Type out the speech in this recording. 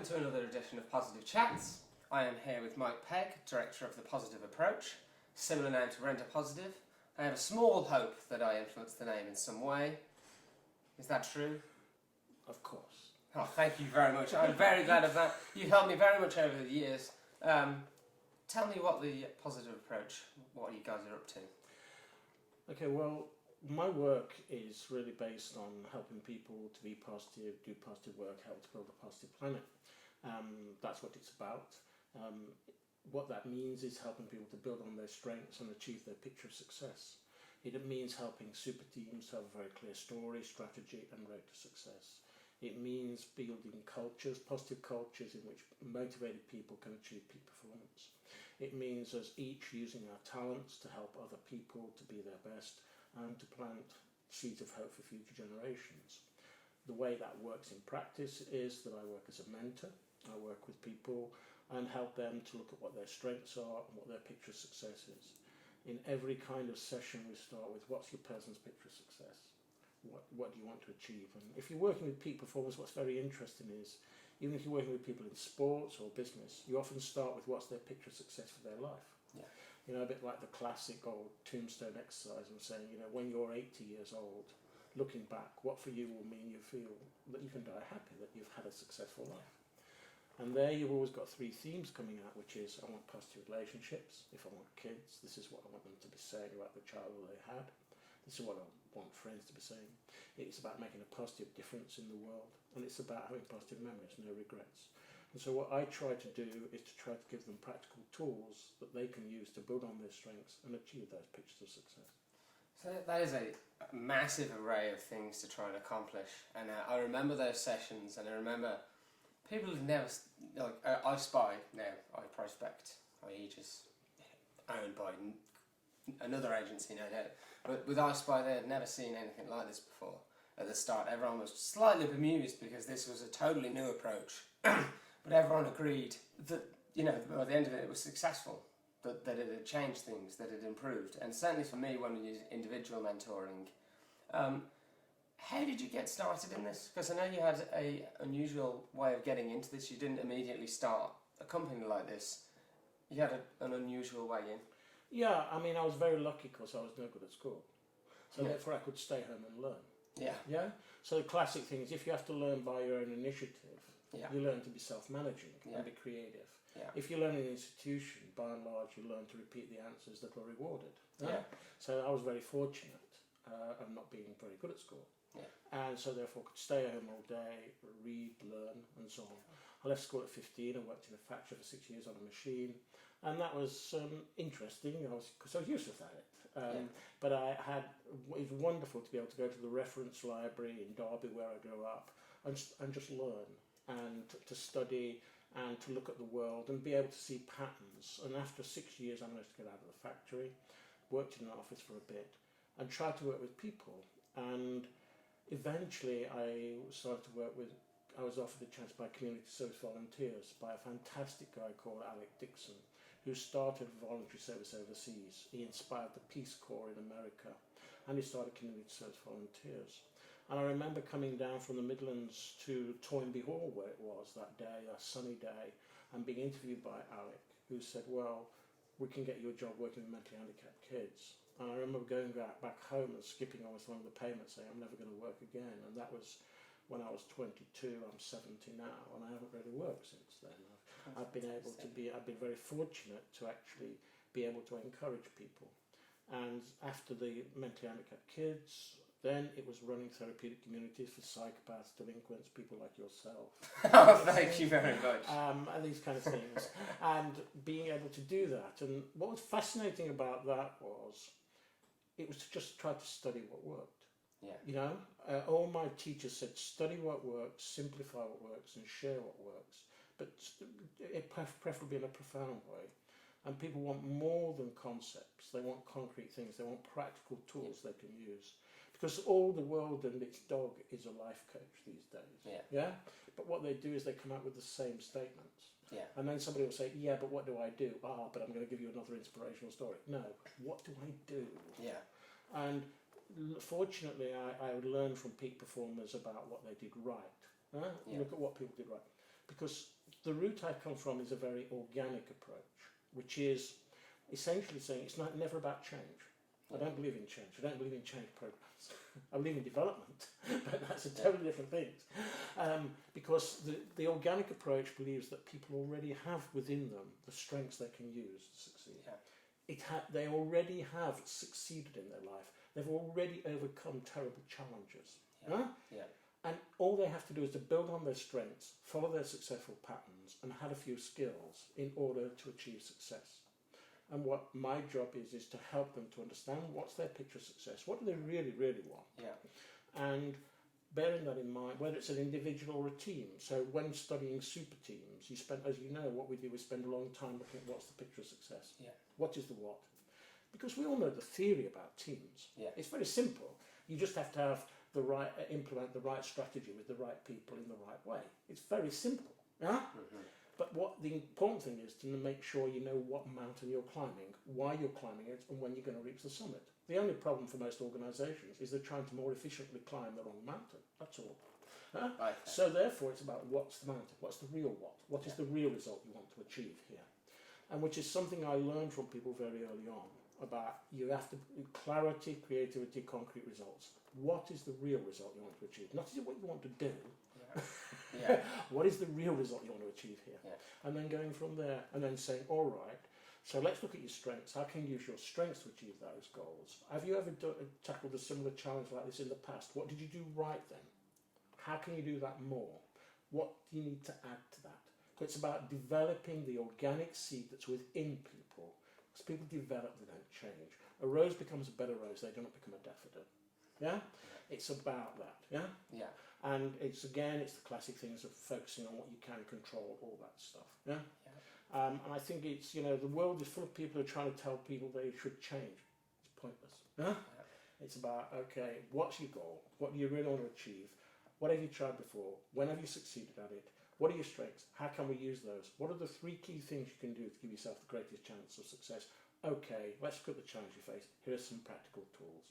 to another edition of Positive Chats. I am here with Mike Pegg, Director of the Positive Approach, similar name to Renter Positive. I have a small hope that I influenced the name in some way. Is that true? Of course. Oh, thank you very much. I'm very glad of that. You've helped me very much over the years. Tell me what the Positive Approach, what you guys are up to. Okay, well, my work is really based on helping people to be positive, do positive work, help to build a positive planet. That's what it's about. What that means is helping people to build on their strengths and achieve their picture of success. It means helping super teams to have a very clear story, strategy and road to success. It means building cultures, positive cultures in which motivated people can achieve peak performance. It means us each using our talents to help other people to be their best and to plant seeds of hope for future generations. The way that works in practice is that I work as a mentor. I work with people and help them to look at what their strengths are and what their picture of success is. In every kind of session we start with, what's your person's picture of success? What do you want to achieve? And if you're working with peak performers, what's very interesting is, even if you're working with people in sports or business, you often start with what's their picture of success for their life. Yeah. You know, a bit like the classic old tombstone exercise and saying, you know, when you're 80 years old, looking back, what for you will mean you feel that you can die happy, that you've had a successful life. And there you've always got three themes coming out, which is I want positive relationships. If I want kids, this is what I want them to be saying about the childhood they had. This is what I want friends to be saying. It's about making a positive difference in the world, and it's about having positive memories, no regrets. And so what I try to do is to try to give them practical tools that they can use to build on their strengths and achieve those pictures of success. So that is a massive array of things to try and accomplish. And I remember those sessions, and I remember people who've never, like, I spy now, I prospect, i.e. just owned by another agency, no doubt. But with I Spy, they had never seen anything like this before. At the start, everyone was slightly bemused because this was a totally new approach. But everyone agreed that, you know, by the end of it, it was successful. That it had changed things, that it had improved. And certainly for me, when we use individual mentoring, how did you get started in this? Because I know you had an unusual way of getting into this. You didn't immediately start a company like this. You had an unusual way in. Yeah, I mean, I was very lucky because I was no good at school. So therefore I could stay home and learn. Yeah. Yeah? So the classic thing is if you have to learn by your own initiative, you learn to be self-managing and be creative. Yeah. If you learn in an institution, by and large, you learn to repeat the answers that are rewarded. Yeah. So I was very fortunate of not being very good at school. Yeah. And so therefore could stay at home all day, read, learn, and so on. I left school at 15 and worked in a factory for 6 years on a machine. And that was interesting, because I was useless at it. But it was wonderful to be able to go to the reference library in Derby, where I grew up, and just learn, and to study, and to look at the world, and be able to see patterns. And after 6 years, I managed to get out of the factory, worked in an office for a bit, and tried to work with people. And eventually, I was offered a chance by community service volunteers by a fantastic guy called Alec Dixon, who started voluntary service overseas. He inspired the Peace Corps in America, and he started community service volunteers. And I remember coming down from the Midlands to Toynbee Hall, where it was that day, a sunny day, and being interviewed by Alec, who said, well, we can get you a job working with mentally handicapped kids. And I remember going back home and skipping almost along the pavement saying, I'm never going to work again. And that was when I was 22, I'm 70 now, and I haven't really worked since then. I've been very fortunate to actually be able to encourage people. And after the mentally handicapped kids, then it was running therapeutic communities for psychopaths, delinquents, people like yourself. Oh, thank you very much. And these kind of things. And being able to do that. And what was fascinating about that was, it was to just try to study what worked. Yeah. You know, all my teachers said, study what works, simplify what works, and share what works. But preferably in a profound way. And people want more than concepts. They want concrete things. They want practical tools they can use. Because all the world and its dog is a life coach these days. Yeah? But what they do is they come out with the same statements. Yeah. And then somebody will say, yeah, but what do I do? But I'm going to give you another inspirational story. No, what do I do? Yeah. And fortunately, I learned from peak performers about what they did right. Look at what people did right. Because the route I come from is a very organic approach, which is essentially saying it's never about change. I don't believe in change. I don't believe in change programs. I believe in development, but that's a totally different thing. Because the organic approach believes that people already have within them the strengths they can use to succeed. Yeah. They already have succeeded in their life. They've already overcome terrible challenges. Yeah. Huh? Yeah. And all they have to do is to build on their strengths, follow their successful patterns, and have a few skills in order to achieve success. And what my job is to help them to understand what's their picture of success, what do they really, really want. Yeah. And bearing that in mind, whether it's an individual or a team. So when studying super teams, as you know, what we do is spend a long time looking at what's the picture of success. Yeah. What is the what? Because we all know the theory about teams. Yeah. It's very simple. You just have to have implement the right strategy with the right people in the right way. It's very simple. Yeah? Mm-hmm. But what the important thing is to make sure you know what mountain you're climbing, why you're climbing it, and when you're going to reach the summit. The only problem for most organisations is they're trying to more efficiently climb the wrong mountain. That's all. Huh? Okay. So therefore, it's about what's the mountain, what's the real what, what is the real result you want to achieve here, and which is something I learned from people very early on about. You have to clarity, creativity, concrete results. What is the real result you want to achieve? Not what you want to do. Yeah. What is the real result you want to achieve here? Yeah. And then going from there and then saying, all right, so let's look at your strengths. How can you use your strengths to achieve those goals? Have you ever tackled a similar challenge like this in the past? What did you do right then? How can you do that more? What do you need to add to that? So it's about developing the organic seed that's within people. Because people develop, they don't change. A rose becomes a better rose, they don't become a daffodil. Yeah? It's about that. Yeah? Yeah. And it's the classic things of focusing on what you can control, all that stuff. Yeah. And I think it's the world is full of people who are trying to tell people they should change. It's pointless. Yeah. It's about what's your goal? What do you really want to achieve? What have you tried before? When have you succeeded at it? What are your strengths? How can we use those? What are the 3 key things you can do to give yourself the greatest chance of success? Okay, let's look at the challenge you face. Here are some practical tools.